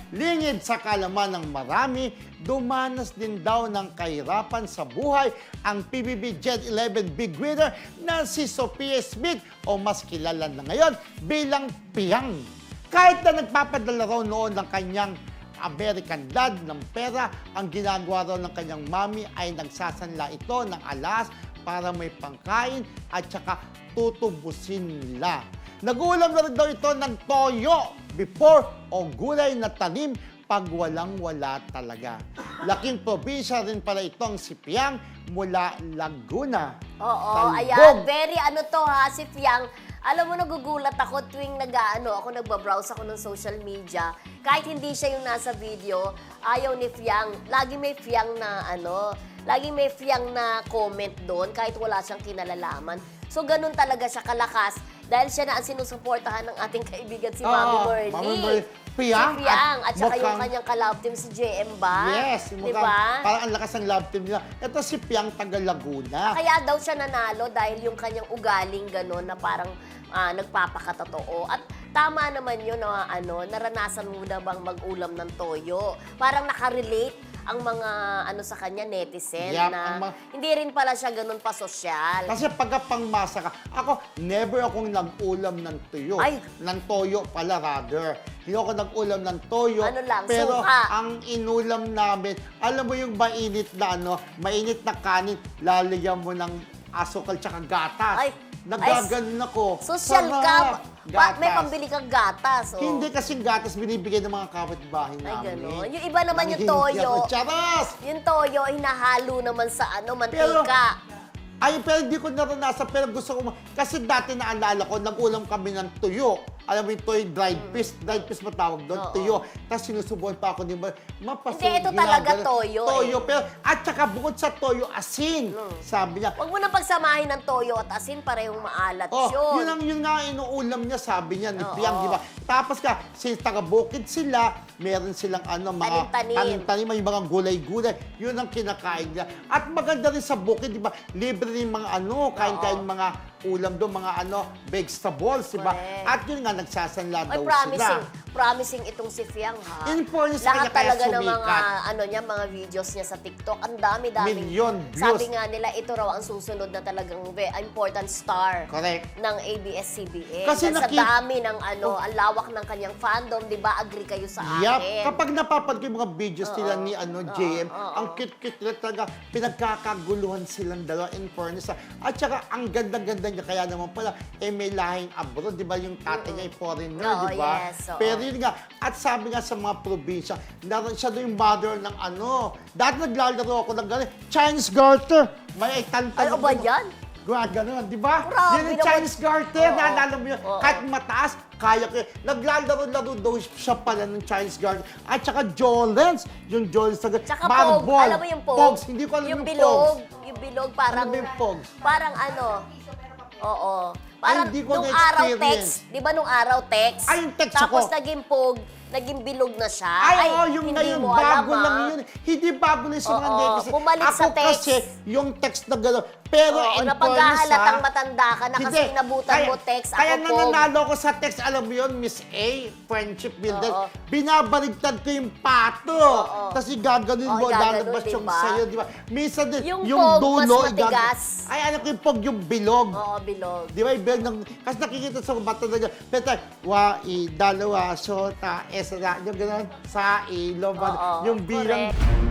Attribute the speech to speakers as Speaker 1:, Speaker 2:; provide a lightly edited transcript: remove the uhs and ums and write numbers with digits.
Speaker 1: lingid sa kaalaman ng marami, dumanas din daw ng kahirapan sa buhay ang PBB Gen 11 big winner na si Sophia Smith o mas kilala na ngayon bilang Piang. Kahit na nagpapadala raw noon ng kanyang American dad ng pera, ang ginagawa raw ng kanyang mami ay nagsasanla ito ng alas para may pangkain at saka tutubusin nila. Nag-uulam na rin daw ito ng toyo before o gulay na tanim pag walang-wala talaga. Laking probinsya rin pala itong si Piang mula Laguna.
Speaker 2: Oo,
Speaker 1: Talbog.
Speaker 2: ayan. Very ano to ha, si Piang. Alam mo, nagugulat ako tuwing ako nagbabrowse ako ng social media. Kahit hindi siya yung nasa video, ayaw ni Piang. Lagi may Piang na lagi may Piang na comment doon kahit wala siyang kinalalaman. So, ganun talaga siya kalakas dahil siya na ang sinusuportahan ng ating kaibigan si Mami Merly.
Speaker 1: Mami Merly. Piang,
Speaker 2: si Piang at saka yung
Speaker 1: mukhang,
Speaker 2: kanyang ka-love team si JM ba?
Speaker 1: yes,
Speaker 2: diba?
Speaker 1: Parang ang lakas ng love team nila. Ito si Piang taga Laguna.
Speaker 2: Kaya daw siya nanalo dahil yung kanyang ugaling gano'n na parang nagpapakatotoo. At tama naman yun na naranasan mo na bang mag-ulam ng toyo. Parang nakarelate ang mga sa kanya netizen
Speaker 1: Yep,
Speaker 2: na hindi rin pala siya ganun pa-sosyal.
Speaker 1: Kasi pagka pangmasa ka, ako, never akong nag-ulam ng tuyo.
Speaker 2: Ay!
Speaker 1: Ng toyo pala, rather. Hindi ako nag-ulam ng toyo.
Speaker 2: Ano lang,
Speaker 1: pero
Speaker 2: suka.
Speaker 1: ang inulam namin, alam mo yung mainit na mainit na kanin, lalagyan mo ng asukal tsaka gatas.
Speaker 2: Ay!
Speaker 1: Nagaganon ako.
Speaker 2: Social
Speaker 1: Sarap.
Speaker 2: ka. May pambili kang gatas. Oh.
Speaker 1: Hindi kasing gatas binibigay ng mga kapitbahay
Speaker 2: Ay,
Speaker 1: namin.
Speaker 2: gano'n. Yung iba naman yung
Speaker 1: Nangihingi
Speaker 2: toyo.
Speaker 1: ako, charas!
Speaker 2: Yung toyo, hinahalo naman sa mantika.
Speaker 1: Pero hindi ko naranasan, pero gusto ko, kasi dati naalala ko, nag-ulam kami ng tuyo. Alam mo yung tuyo, dried fish matawag doon,
Speaker 2: Oo.
Speaker 1: tuyo. Tapos sinusubuhan pa ako, di ba,
Speaker 2: Hindi, ito talaga toyo
Speaker 1: Toyo, pero, at saka bukod sa toyo, asin. Sabi niya,
Speaker 2: Huwag mo nang pagsamahin ng toyo at asin, parehong maalat
Speaker 1: oh,
Speaker 2: yun.
Speaker 1: yun nga inuulam niya, sabi niya, ni
Speaker 2: Oo.
Speaker 1: Piang, di ba? Tapos since taga-bukid sila, meron silang mga
Speaker 2: Tanim-tanim.
Speaker 1: may mga gulay-gulay. Yun ang kinakain niya. At maganda rin sa bukid, di ba? Libre rin mga kain-kain mga ulam doon, mga vegetables, di ba?
Speaker 2: Correct.
Speaker 1: At yun nga, nagsasanla
Speaker 2: Ay,
Speaker 1: daw
Speaker 2: promising.
Speaker 1: sila.
Speaker 2: Promising itong si Fiang, ha?
Speaker 1: In fairness,
Speaker 2: Lahat
Speaker 1: kaya
Speaker 2: talaga ng
Speaker 1: sumikat.
Speaker 2: mga videos niya sa TikTok. Ang dami-dami.
Speaker 1: Million views.
Speaker 2: Sabi nga nila, ito raw ang susunod na talagang important star
Speaker 1: Correct.
Speaker 2: ng ABS-CBN.
Speaker 1: Kasi
Speaker 2: Dahil sa dami ng ang lawak ng kanyang fandom, di ba? Agree kayo sa akin.
Speaker 1: Yup. Kapag napapanood ko yung mga videos nila ni JM, ang cute-cute nila talaga, pinagkakaguluhan silang dalawa in fairness. At saka, ang ganda-ganda niya, kaya naman pala, may lahing abroad, di ba? Yung tatay niya ay foreigner,
Speaker 2: Oo,
Speaker 1: di ba?
Speaker 2: yes, oo.
Speaker 1: Pero yun nga, at sabi nga sa mga probinsya, siya doon yung mother ng dati naglalaro ako ng gano'n, Chinese garter. May tantan.
Speaker 2: Ano ba yan?
Speaker 1: Gano'n, di ba?
Speaker 2: Grabe
Speaker 1: Yun yung
Speaker 2: naman.
Speaker 1: Chinese garter,
Speaker 2: Oo.
Speaker 1: naalala mo yun.
Speaker 2: Oo.
Speaker 1: Kahit mataas, kaya ko. Naglalaro-laro daw siya pala ng Chinese garter. At saka Jolens, yung Jolens na
Speaker 2: Tsaka
Speaker 1: Barbol.
Speaker 2: pog. Alam mo yung pog?
Speaker 1: Pogs, hindi ko alam yung
Speaker 2: bilog.
Speaker 1: pogs.
Speaker 2: Yung bilog, parang...
Speaker 1: Ano ba yung pogs?
Speaker 2: Parang Oo. Parang
Speaker 1: hindi ko
Speaker 2: nung araw
Speaker 1: na-experience.
Speaker 2: text. Di ba nung araw text?
Speaker 1: Ay, yung text
Speaker 2: Tapos
Speaker 1: ako.
Speaker 2: naging pog, naging bilog na siya.
Speaker 1: Yung
Speaker 2: hindi
Speaker 1: ngayon,
Speaker 2: mo alam,
Speaker 1: bago lang yun. Hindi bago lang sa mga
Speaker 2: Oo,
Speaker 1: netizens.
Speaker 2: bumalik
Speaker 1: Ako
Speaker 2: sa text.
Speaker 1: kasi, yung text na gano'n. Pero
Speaker 2: Oo,
Speaker 1: in
Speaker 2: na
Speaker 1: fairness,
Speaker 2: paghahalatang
Speaker 1: ha,
Speaker 2: matanda ka na kasi
Speaker 1: hindi.
Speaker 2: inabutan mo text,
Speaker 1: Kaya
Speaker 2: ako pog.
Speaker 1: nananalo ko sa text, alam mo yun, Miss A, friendship builder,
Speaker 2: Oo.
Speaker 1: binabaligtad ko yung pato.
Speaker 2: Oo.
Speaker 1: Kasi gaganon mo,
Speaker 2: gaganon,
Speaker 1: lalabas yung
Speaker 2: diba?
Speaker 1: sayo, di ba? Minsan din,
Speaker 2: Yung
Speaker 1: yung
Speaker 2: pog, mas
Speaker 1: dulo,
Speaker 2: matigas.
Speaker 1: ay, alam ko yung pog, yung bilog.
Speaker 2: Oo, bilog.
Speaker 1: Di ba, yung bilog ng, kasi nakikita sa mata na niya, pero dalawa, sota, esra, yung gano'n, sa ilong,
Speaker 2: Oo,
Speaker 1: yung bilang,
Speaker 2: correct.